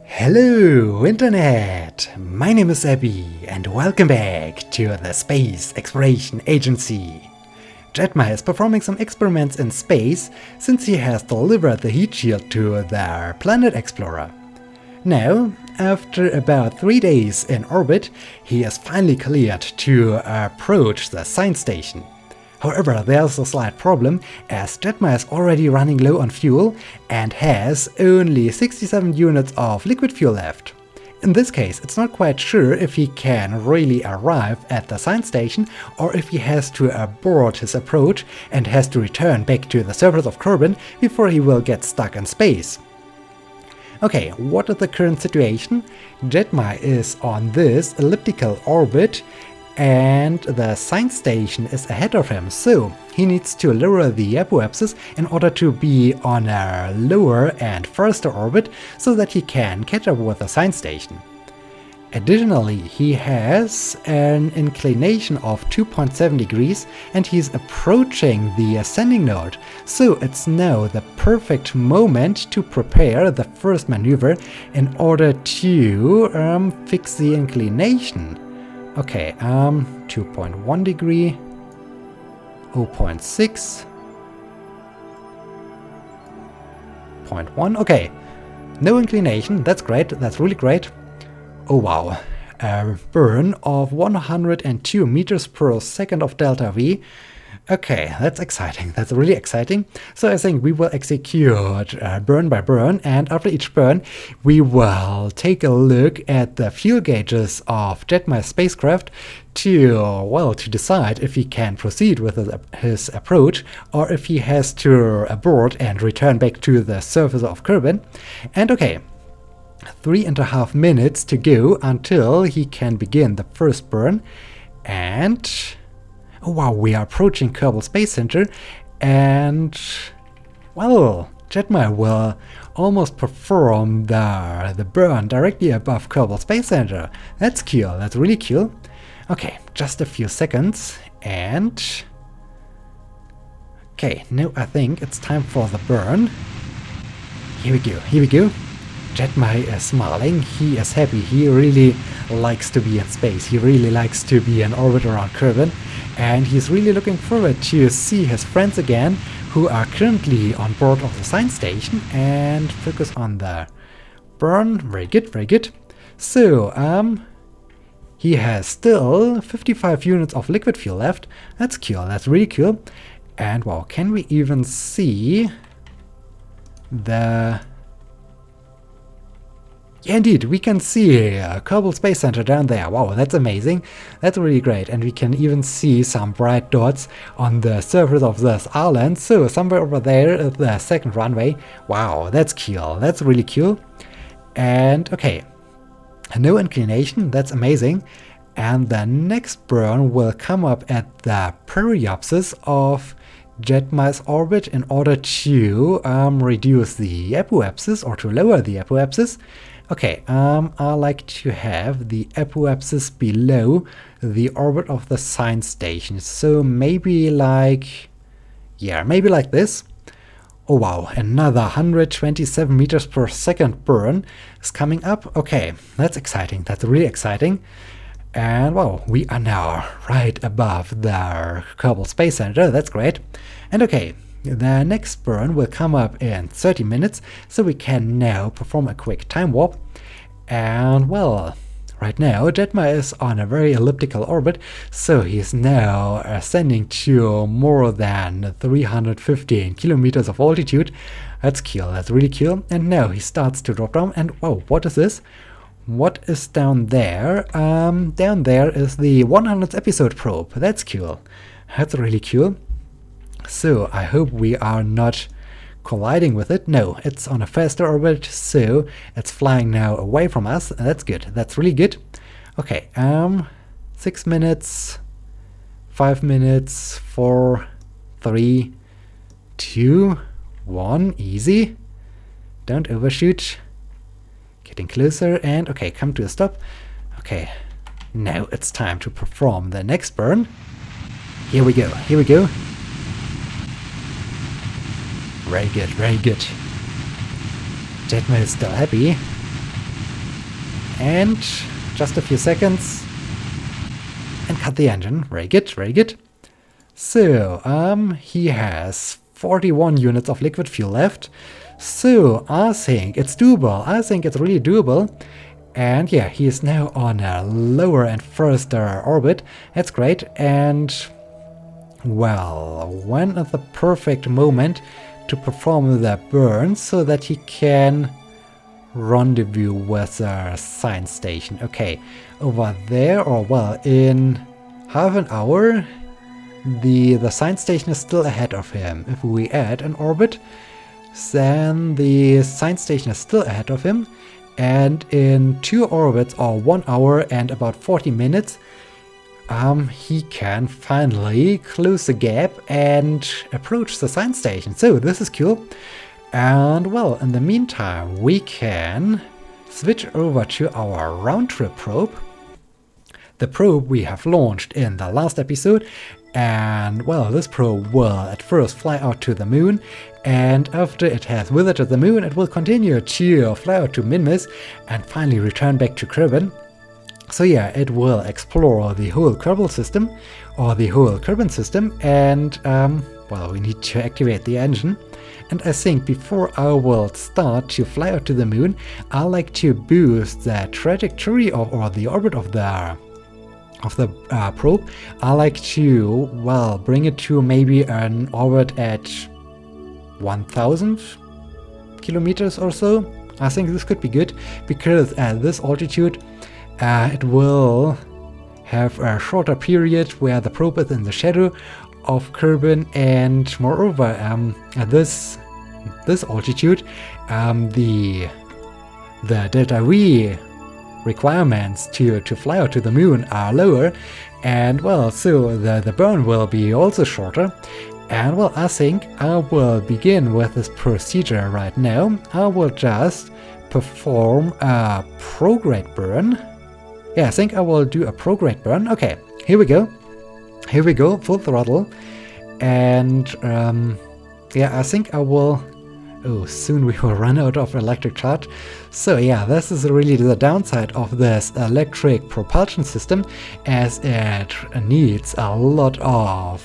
Hello Internet! My name is Abby and welcome back to the Space Exploration Agency. Jedmy is performing some experiments in space since he has delivered the heat shield to their planet explorer. Now, after about 3 days in orbit, he is finally cleared to approach the science station. However, there's a slight problem, as Jedmy is already running low on fuel and has only 67 units of liquid fuel left. In this case, it's not quite sure if he can really arrive at the science station or if he has to abort his approach and has to return back to the surface of Kerbal before he will get stuck in space. Okay, what is the current situation? Jedmy is on this elliptical orbit and the science station is ahead of him, so he needs to lower the apoapsis in order to be on a lower and faster orbit so that he can catch up with the science station. Additionally, he has an inclination of 2.7 degrees and he's approaching the ascending node, so it's now the perfect moment to prepare the first maneuver in order to fix the inclination. Okay, 2.1 degree, 0.6, 0.1, okay, no inclination, that's great, that's really great. Oh wow, a burn of 102 meters per second of delta V. Okay, that's exciting, that's really exciting. So I think we will execute burn by burn, and after each burn we will take a look at the fuel gauges of Jedmy's spacecraft to decide if he can proceed with his approach or if he has to abort and return back to the surface of Kerbal. And okay, 3.5 minutes to go until he can begin the first burn, and oh wow, we are approaching Kerbal Space Center, and well, Jedmy will almost perform the burn directly above Kerbal Space Center. That's cool, that's really cool. Okay, just a few seconds, and okay, now I think it's time for the burn. Here we go, here we go. Jedmy is smiling, he is happy, he really likes to be in space, he really likes to be in orbit around Kerbal, and he's really looking forward to see his friends again who are currently on board of the science station. And focus on the burn, very good, very good. So, he has still 55 units of liquid fuel left, that's cool, that's really cool. And wow, can we even see the... Yeah, indeed, we can see Kerbal Space Center down there. Wow, that's amazing. That's really great. And we can even see some bright dots on the surface of this island. So somewhere over there is the second runway. Wow, that's cool. That's really cool. And okay, no inclination. That's amazing. And the next burn will come up at the periapsis of Jedmy's orbit in order to reduce the apoapsis or to lower the apoapsis. Okay, I like to have the apoapsis below the orbit of the science station, so maybe like, yeah, maybe like this. Oh wow, another 127 meters per second burn is coming up. Okay, that's exciting, that's really exciting. And wow, we are now right above the Kerbal Space Center, that's great. And okay, the next burn will come up in 30 minutes, so we can now perform a quick time warp. And well, right now Jedmy is on a very elliptical orbit, so he's now ascending to more than 315 kilometers of altitude. That's cool, that's really cool. And now he starts to drop down, and wow, what is this? What is down there? Down there is the 100th episode probe. That's cool, that's really cool. So I hope we are not colliding with it. No, it's on a faster orbit, so it's flying now away from us. That's good, that's really good. Okay, 6 minutes, 5 minutes, 4, 3, 2, 1, easy. Don't overshoot. Getting closer, and okay, come to a stop. Okay, now it's time to perform the next burn. Here we go, here we go. Very good, very good. Jedmy is still happy. and just a few seconds, and cut the engine. Very good, very good. So, he has 41 units of liquid fuel left. So, I think it's doable. I think it's really doable. And yeah, he is now on a lower and faster orbit. That's great. And, well, when is the perfect moment to perform the burn so that he can rendezvous with the science station? Okay, over there, or well, in half an hour, the science station is still ahead of him. If we add an orbit, then the science station is still ahead of him, and in 2 orbits, or 1 hour and about 40 minutes, he can finally close the gap and approach the science station. So this is cool. And well, in the meantime, we can switch over to our round-trip probe. The probe we have launched in the last episode. And well, this probe will at first fly out to the moon, and after it has visited the moon, it will continue to fly out to Minmus and finally return back to Kerbin. So yeah, it will explore the whole Kerbal system, or the whole Kerbin system, and well, we need to activate the engine. And I think before I will start to fly out to the moon, I like to boost the trajectory or the orbit of the probe. I like to, well, bring it to maybe an orbit at 1000 kilometers or so. I think this could be good, because at this altitude it will have a shorter period where the probe is in the shadow of Kerbin, and moreover, at this altitude, the delta V requirements to fly out to the moon are lower, and well, so the burn will be also shorter. And well, I think I will begin with this procedure right now. I will just perform a prograde burn. Yeah, I think I will do a prograde burn. Okay, here we go. Here we go, full throttle. And yeah, I think I will... Oh, soon we will run out of electric charge. So yeah, this is really the downside of this electric propulsion system, as it needs a lot of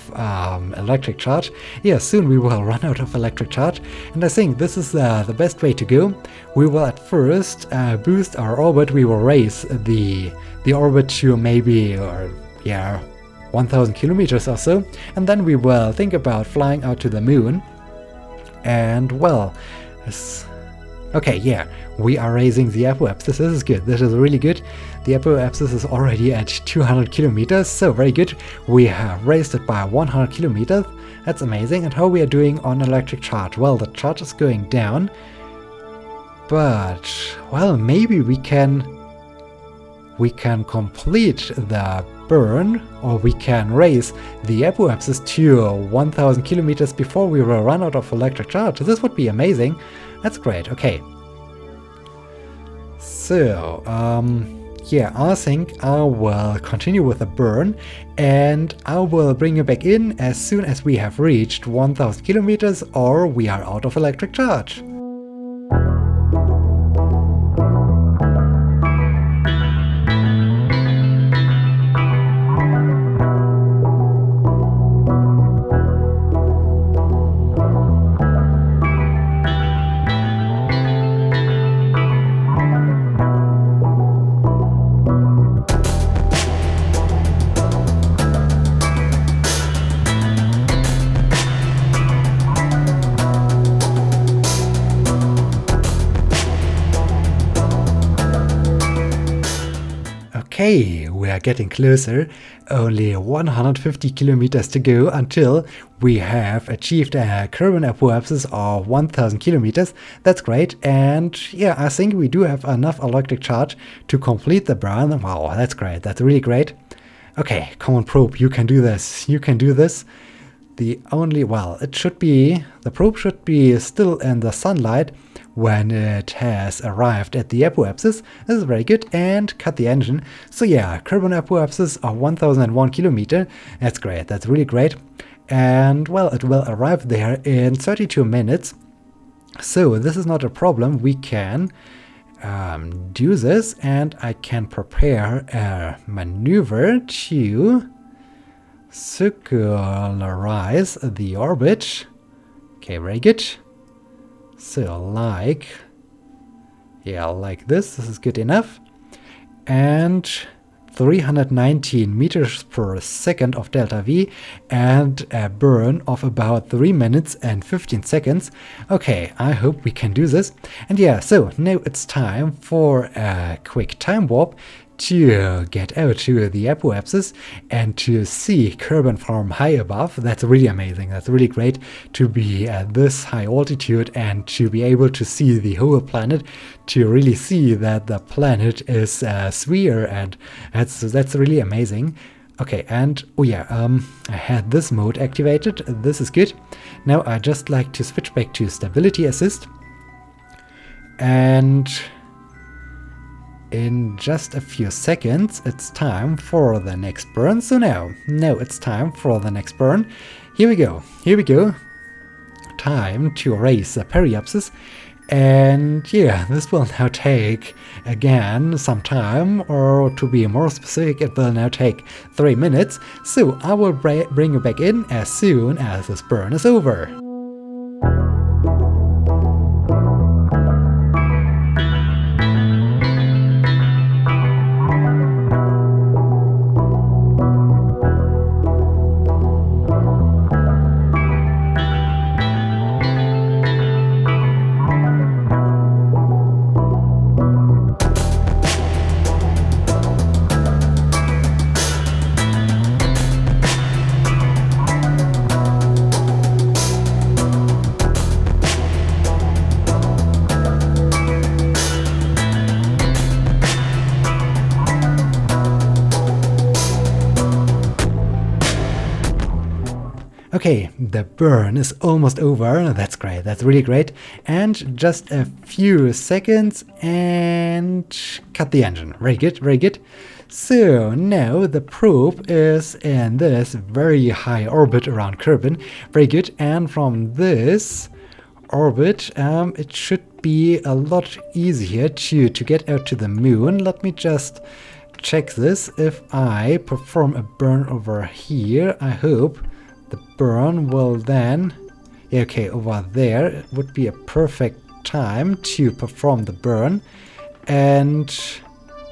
electric charge. Yeah, soon we will run out of electric charge, and I think this is the best way to go. We will at first boost our orbit. We will raise the orbit to maybe, or yeah, 1000 kilometers or so, and then we will think about flying out to the moon. And well, okay, yeah, we are raising the apoapsis. This is good. This is really good. The apoapsis is already at 200 kilometers, so very good. We have raised it by 100 kilometers. That's amazing. And how we are doing on electric charge? Well, the charge is going down, but well, maybe we can complete the burn, or we can raise the apoapsis to 1000 kilometers before we will run out of electric charge. This would be amazing. That's great. Okay. So, yeah, I think I will continue with the burn, and I will bring you back in as soon as we have reached 1000 kilometers or we are out of electric charge. Okay, we are getting closer. Only 150 kilometers to go until we have achieved a Kerbin apoapsis of 1000 kilometers. That's great. And yeah, I think we do have enough electric charge to complete the burn. Wow, that's great. That's really great. Okay, come on, probe. You can do this. You can do this. The probe should be still in the sunlight when it has arrived at the apoapsis. This is very good. And cut the engine. So yeah, Kerbin apoapsis of 1001 kilometer. That's great. That's really great. And well, it will arrive there in 32 minutes. So this is not a problem. We can do this, and I can prepare a maneuver to circularize the orbit. Okay, very good. So like this is good enough. And 319 meters per second of delta V and a burn of about 3 minutes and 15 seconds. Okay, I hope we can do this. And yeah, so now it's time for a quick time warp to get out to the apoapsis and to see Kerbal from high above. That's really amazing. That's really great to be at this high altitude and to be able to see the whole planet, to really see that the planet is a sphere, and that's really amazing. Okay, and oh yeah, I had this mode activated. This is good. Now I just like to switch back to stability assist, and in just a few seconds it's time for the next burn. So now it's time for the next burn. Here we go. Time to raise the periapsis. And yeah, this will now take again some time, or to be more specific, it will now take 3 minutes. So I will bring you back in as soon as this burn is over. Okay, the burn is almost over. That's great. That's really great. And just a few seconds and cut the engine. Very good, very good. So now the probe is in this very high orbit around Kerbal. Very good. And from this orbit, it should be a lot easier to get out to the moon. Let me just check this. If I perform a burn over here, I hope the burn will then, okay, over there would be a perfect time to perform the burn. And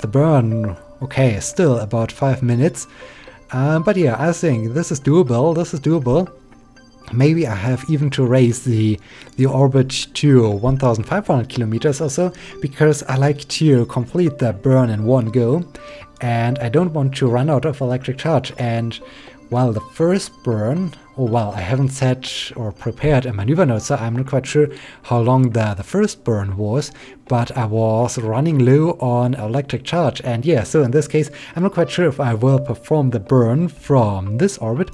the burn, okay, still about 5 minutes. But yeah, I think this is doable. This is doable. Maybe I have even to raise the orbit to 1,500 kilometers or so, because I like to complete the burn in one go, and I don't want to run out of electric charge. And while the first burn, I haven't set or prepared a maneuver node, so I'm not quite sure how long the first burn was, but I was running low on electric charge. And yeah, so in this case, I'm not quite sure if I will perform the burn from this orbit,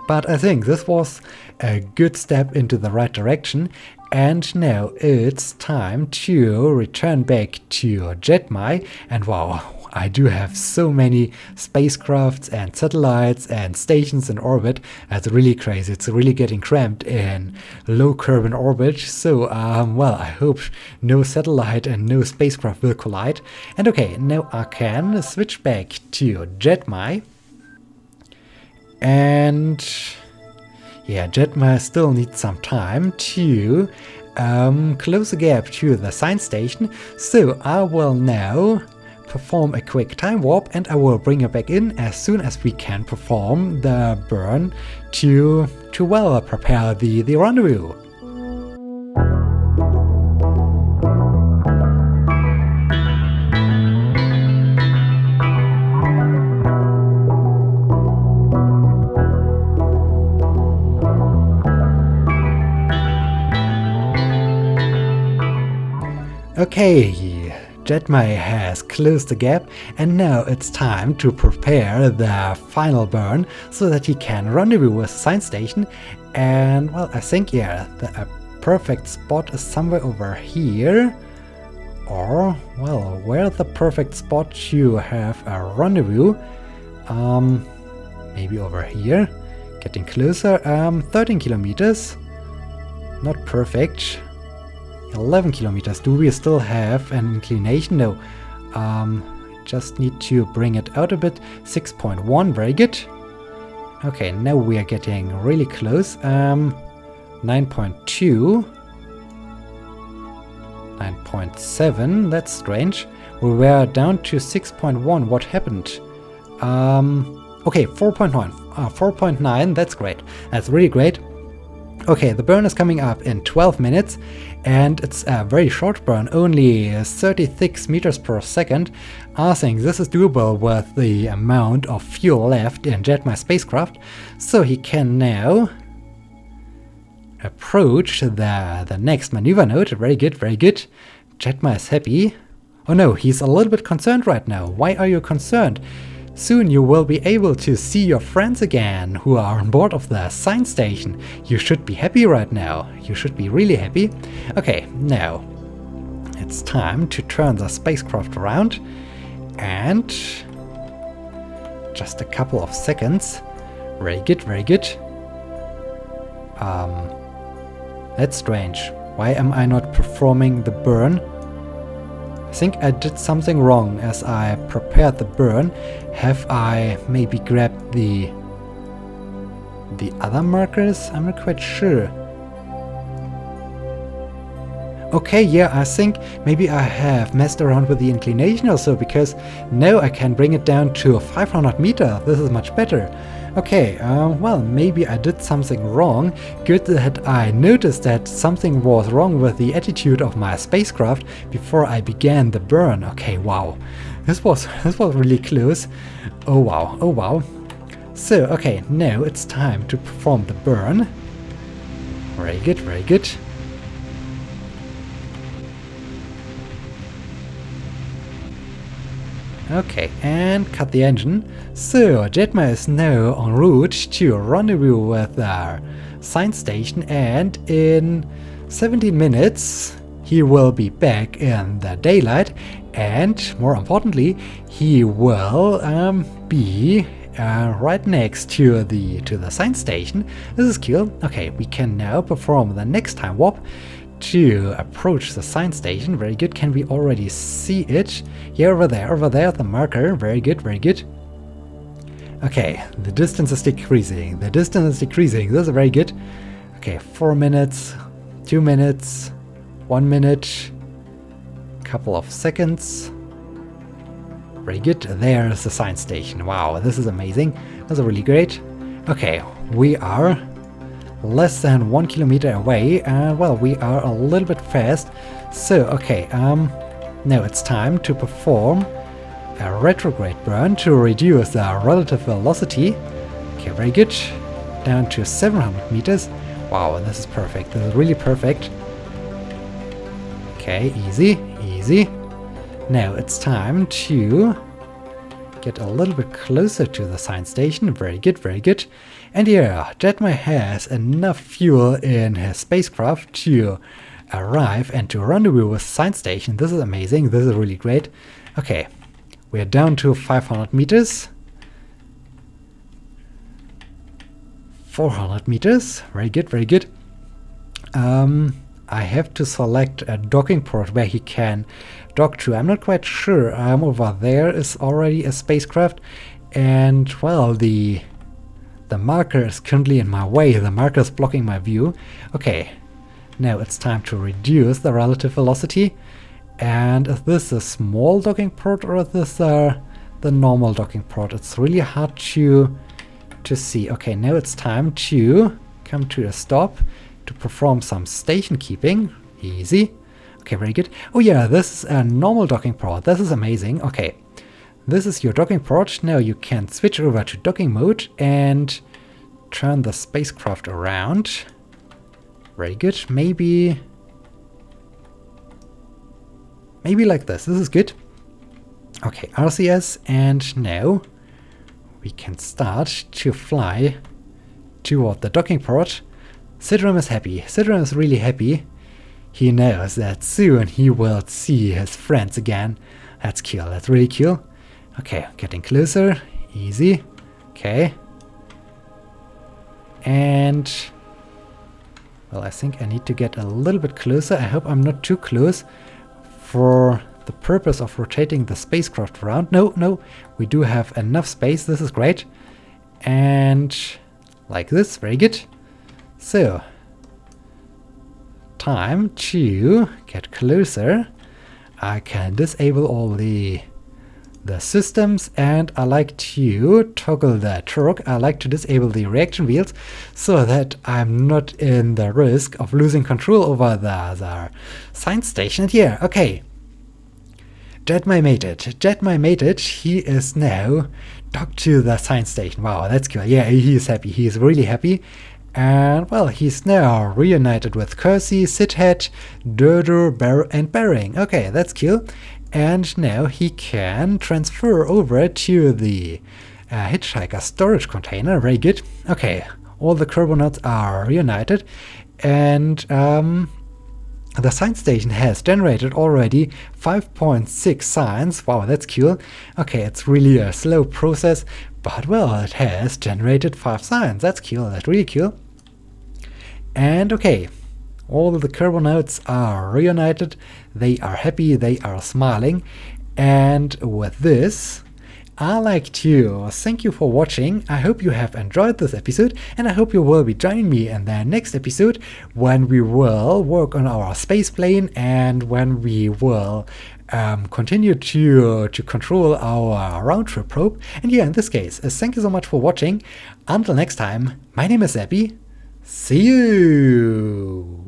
but I think this was a good step into the right direction. And now it's time to return back to Jedmy. And wow, I do have so many spacecrafts and satellites and stations in orbit. That's really crazy. It's really getting cramped in low Kerbal orbit. So, I hope no satellite and no spacecraft will collide. And okay, now I can switch back to Jedmy. And yeah, Jedmy still needs some time to close the gap to the science station. So I will now perform a quick time warp, and I will bring you back in as soon as we can perform the burn to prepare the rendezvous. Okay, Jedmy has closed the gap, and now it's time to prepare the final burn so that he can rendezvous with the science station. And well, I think, yeah, the perfect spot is somewhere over here. Or, well, where's the perfect spot to have a rendezvous? Maybe over here. Getting closer. 13 kilometers. Not perfect. 11 kilometers. Do we still have an inclination? No. Just need to bring it out a bit. 6.1, very good. Okay, now we are getting really close. 9.2. 9.7, that's strange. We were down to 6.1. What happened? Okay, 4.9. 4.9, that's great. That's really great. Okay, the burn is coming up in 12 minutes, and it's a very short burn, only 36 meters per second. I think this is doable with the amount of fuel left in Jedmy spacecraft, so he can now approach the next maneuver node. Very good, very good. Jedmy is happy. Oh no, he's a little bit concerned right now. Why are you concerned? Soon you will be able to see your friends again who are on board of the science station. You should be happy right now. You should be really happy. Okay, now it's time to turn the spacecraft around, and just a couple of seconds. Very good, very good. That's strange. Why am I not performing the burn? I think I did something wrong as I prepared the burn. Have I maybe grabbed the other markers? I'm not quite sure. Okay, yeah, I think maybe I have messed around with the inclination or so, because now I can bring it down to 500 meters. This is much better. Okay, well, maybe I did something wrong. Good that I noticed that something was wrong with the attitude of my spacecraft before I began the burn. Okay, wow. This was really close. Oh wow, oh wow. So, okay, now it's time to perform the burn. Very good, very good. Okay, and cut the engine. So, Jedmy is now en route to rendezvous with our science station, and in 17 minutes he will be back in the daylight, and more importantly, he will be right next to the science station. This is cool. Okay, we can now perform the next time warp to approach the science station. Very good. Can we already see it? Yeah, over there, the marker. Very good, very good. Okay, the distance is decreasing. The distance is decreasing. This is very good. Okay, 4 minutes, 2 minutes, 1 minute, couple of seconds. Very good. There's the science station. Wow, this is amazing. That's really great. Okay, we are less than 1 kilometer away. Well, we are a little bit fast. So, okay, now it's time to perform a retrograde burn to reduce the relative velocity. Okay, very good. Down to 700 meters. Wow, this is perfect. This is really perfect. Okay, easy, easy. Now it's time to get a little bit closer to the science station. Very good, very good. And yeah, Jedmy has enough fuel in his spacecraft to arrive and to rendezvous with the science station. This is amazing. This is really great. Okay, we're down to 500 meters. 400 meters. Very good, very good. I have to select a docking port where he can dock to. I'm not quite sure. Over there is already a spacecraft, and well, the marker is currently in my way. The marker is blocking my view. Okay, now it's time to reduce the relative velocity. And is this a small docking port or is this the normal docking port? It's really hard to see. Okay, now it's time to come to a stop to perform some station keeping. Easy. Okay, very good. Oh yeah, this is a normal docking port. This is amazing. Okay, this is your docking port. Now you can switch over to docking mode and turn the spacecraft around. Very good. Maybe like this. This is good. Okay, RCS, and now we can start to fly toward the docking port. Sidram is happy. Sidram is really happy. He knows that soon he will see his friends again. That's cool. That's really cool. Okay, getting closer. Easy. Okay. And Well, I think I need to get a little bit closer. I hope I'm not too close for the purpose of rotating the spacecraft around. No, we do have enough space. This is great. And like this, very good. So, time to get closer. I can disable all the systems, and I like to toggle the torque. I like to disable the reaction wheels so that I'm not in the risk of losing control over the science station. And yeah, okay. Jedmy made it. Jedmy made it. He is now docked to the science station. Wow, that's cool. Yeah, he is happy. He is really happy. And, well, he's now reunited with Kersey, Sidhead, Durdur, and Bering. Okay, that's cool. And now he can transfer over to the Hitchhiker storage container. Very good. Okay, all the Kerbal are reunited. And the science station has generated already 5.6 signs. Wow, that's cool. Okay, it's really a slow process, but, well, it has generated 5 signs. That's cool. That's really cool. And, okay. All of the Kerbal are reunited, they are happy, they are smiling, and with this, I like to thank you for watching. I hope you have enjoyed this episode, and I hope you will be joining me in the next episode when we will work on our space plane and when we will continue to control our round-trip probe. And yeah, in this case, thank you so much for watching. Until next time, my name is Abby. See you!